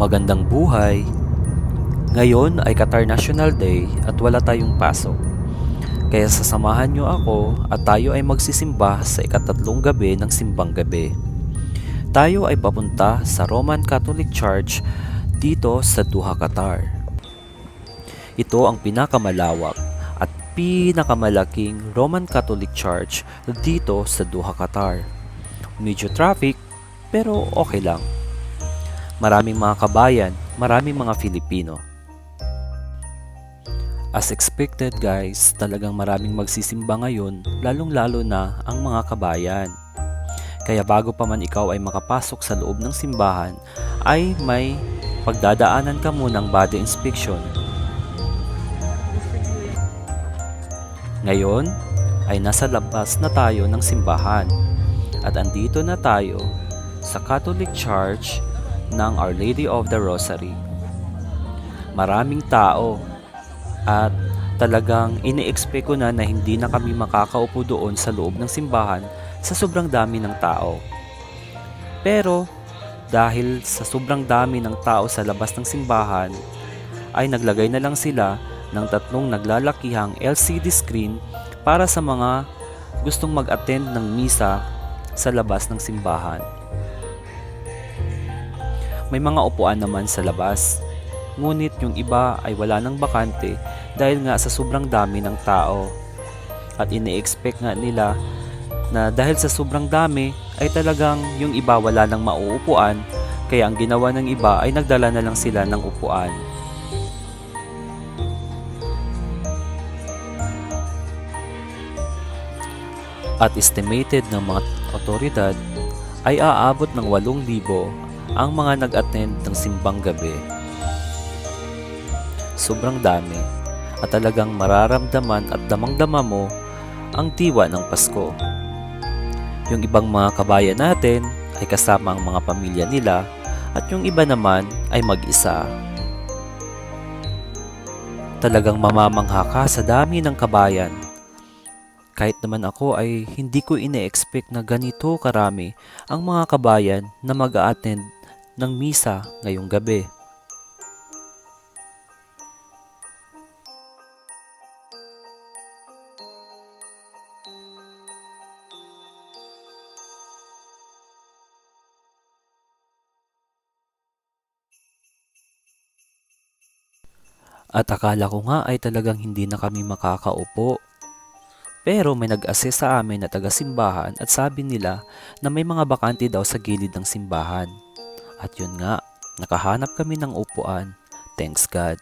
Magandang buhay! Ngayon ay Qatar National Day at wala tayong pasok. Kaya sasamahan niyo ako at tayo ay magsisimba sa ikatatlong gabi ng simbang gabi. Tayo ay papunta sa Roman Catholic Church dito sa Doha, Qatar. Ito ang pinakamalawak at pinakamalaking Roman Catholic Church dito sa Doha, Qatar. Medyo traffic pero okay lang. Maraming mga kabayan, maraming mga Filipino. As expected guys, talagang maraming magsisimba ngayon, lalong-lalo na ang mga kabayan. Kaya bago pa man ikaw ay makapasok sa loob ng simbahan, ay may pagdadaanan ka munang body inspection. Ngayon ay nasa labas na tayo ng simbahan at andito na tayo sa Catholic Church ng Our Lady of the Rosary. Maraming tao at talagang ini-expect ko na hindi na kami makakaupo doon sa loob ng simbahan sa sobrang dami ng tao. Pero dahil sa sobrang dami ng tao sa labas ng simbahan, ay naglagay na lang sila ng tatlong naglalakihang LCD screen para sa mga gustong mag-attend ng misa sa labas ng simbahan. May mga upuan naman sa labas, ngunit yung iba ay wala ng bakante dahil nga sa sobrang dami ng tao. At ini-expect nga nila na dahil sa sobrang dami ay talagang yung iba wala nang mauupuan, kaya ang ginawa ng iba ay nagdala na lang sila ng upuan. At estimated ng mga otoridad ay aabot ng 8,000 ang mga nag-attend ng simbang gabi. Sobrang dami at talagang mararamdaman at damang-dama mo ang diwa ng Pasko. Yung ibang mga kabayan natin ay kasama ang mga pamilya nila at yung iba naman ay mag-isa. Talagang mamamangha ka sa dami ng kabayan. Kahit naman ako ay hindi ko ine-expect na ganito karami ang mga kabayan na mag-a-attend ng misa ngayong gabi. At akala ko nga ay talagang hindi na kami makakaupo. Pero may nag-assist sa amin na taga-simbahan at sabi nila na may mga bakante daw sa gilid ng simbahan. At yun nga, nakahanap kami ng upuan. Thanks God.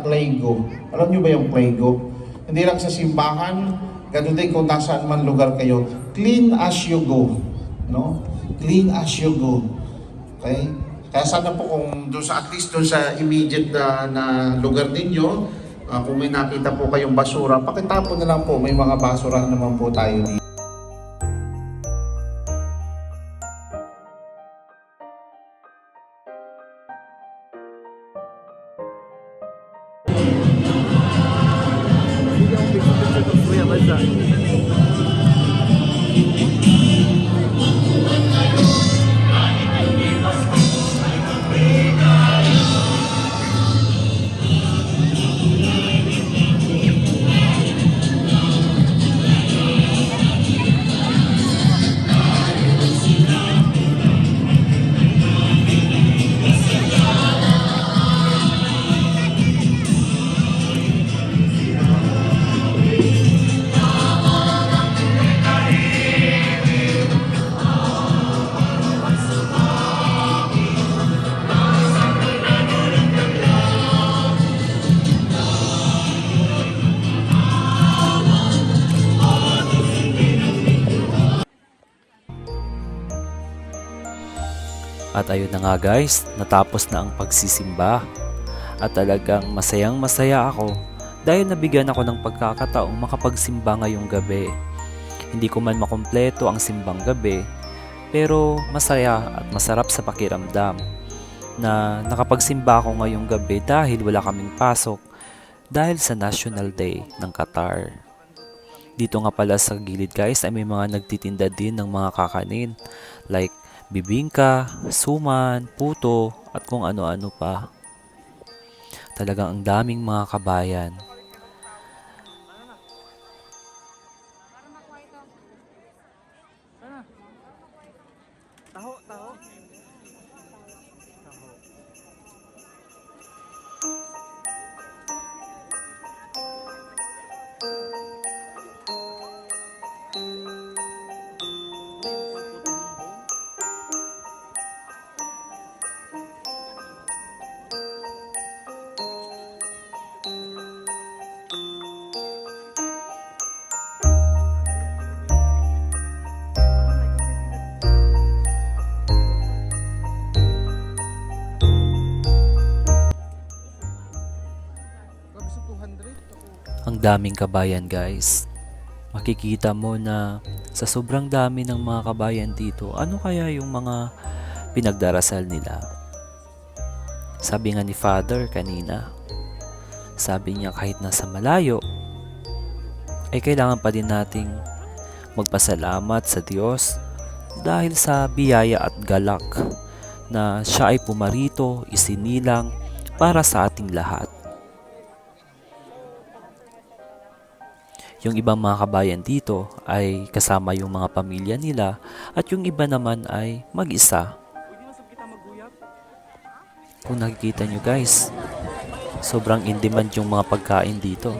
Playgo. Alam niyo ba yung Playgo? Hindi lang sa simbahan, ganun din kung nasaan man lugar kayo. Clean as you go. No? Clean as you go. Okay? Kaya sana po kung doon sa, at least doon sa immediate na lugar ninyo, kung may nakita po kayong basura, pakitapon na lang po. May mga basura naman po tayo dito. At ayun na nga guys, natapos na ang pagsisimba. At talagang masayang masaya ako dahil nabigyan ako ng pagkakataong makapagsimba ngayong gabi. Hindi ko man makumpleto ang simbang gabi, pero masaya at masarap sa pakiramdam na nakapagsimba ako ngayong gabi dahil wala kaming pasok dahil sa National Day ng Qatar. Dito nga pala sa gilid guys ay may mga nagtitinda din ng mga kakanin like bibingka, suman, puto at kung ano-ano pa. Talagang ang daming mga kabayan. Ang daming kabayan guys. Makikita mo na sa sobrang dami ng mga kabayan dito, ano kaya yung mga pinagdarasal nila? Sabi nga ni Father kanina, sabi niya kahit nasa malayo, ay kailangan pa din nating magpasalamat sa Diyos dahil sa biyaya at galak na siya ay pumarito, isinilang para sa ating lahat. Yung ibang mga kabayan dito ay kasama yung mga pamilya nila at yung iba naman ay mag-isa. Kung nakikita nyo guys, sobrang in demand yung mga pagkain dito.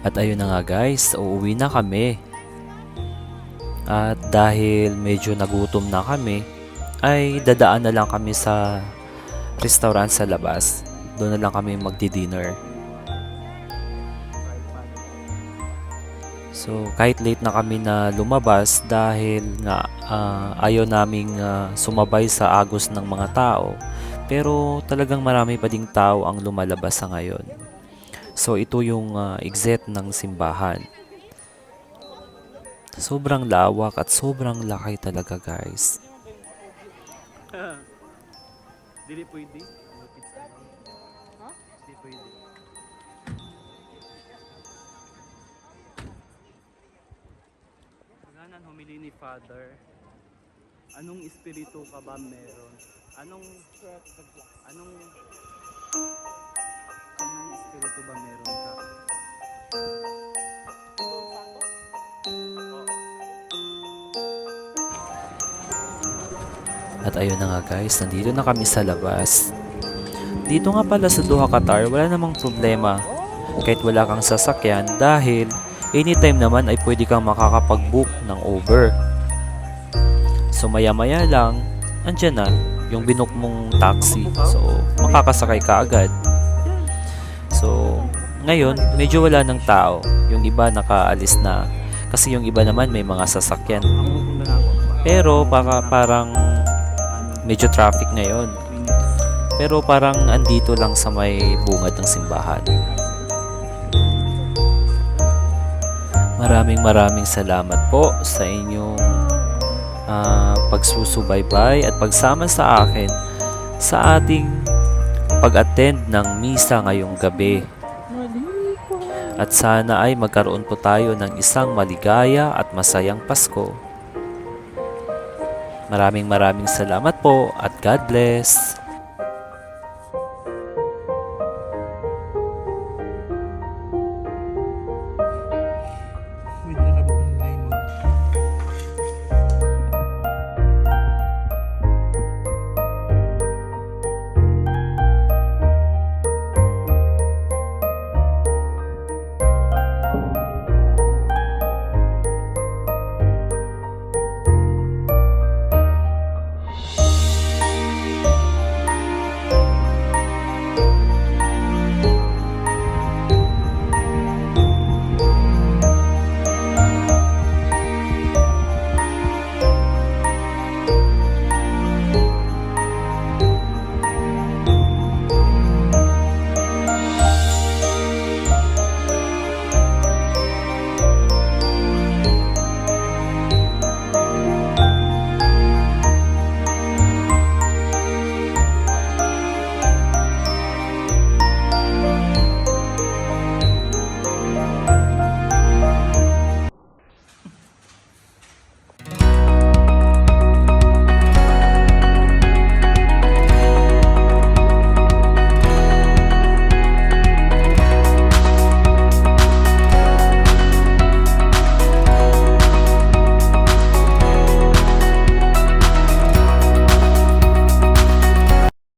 At ayun na nga guys, uuwi na kami. At dahil medyo nagutom na kami, ay dadaan na lang kami sa restaurant sa labas. Doon na lang kami magdi-dinner. So kahit late na kami na lumabas dahil nga ayaw naming sumabay sa agos ng mga tao. Pero talagang marami pa ding tao ang lumalabas sa ngayon. So ito yung exit ng simbahan. Sobrang lawak at sobrang laki talaga guys. Dili pwede. Ha? Dili pwede. Paghanan humili ni Father. Anong espiritu ka ba meron? Anong espiritu ba meron ka? At ayun na nga guys, nandito na kami sa labas. Dito nga pala sa Doha, Qatar, wala namang problema kahit wala kang sasakyan dahil anytime naman ay pwede kang makakapag-book ng Uber. So maya maya lang, andyan na yung binook mong taxi. So makakasakay ka agad. So ngayon, medyo wala ng tao. Yung iba nakaalis na kasi yung iba naman may mga sasakyan. Pero parang medyo traffic ngayon. Pero parang andito lang sa may bungad ng simbahan. Maraming salamat po sa inyong pagsusubaybay at pagsama sa akin sa ating pag-attend ng misa ngayong gabi. At sana ay magkaroon po tayo ng isang maligaya at masayang Pasko. Maraming salamat po at God bless.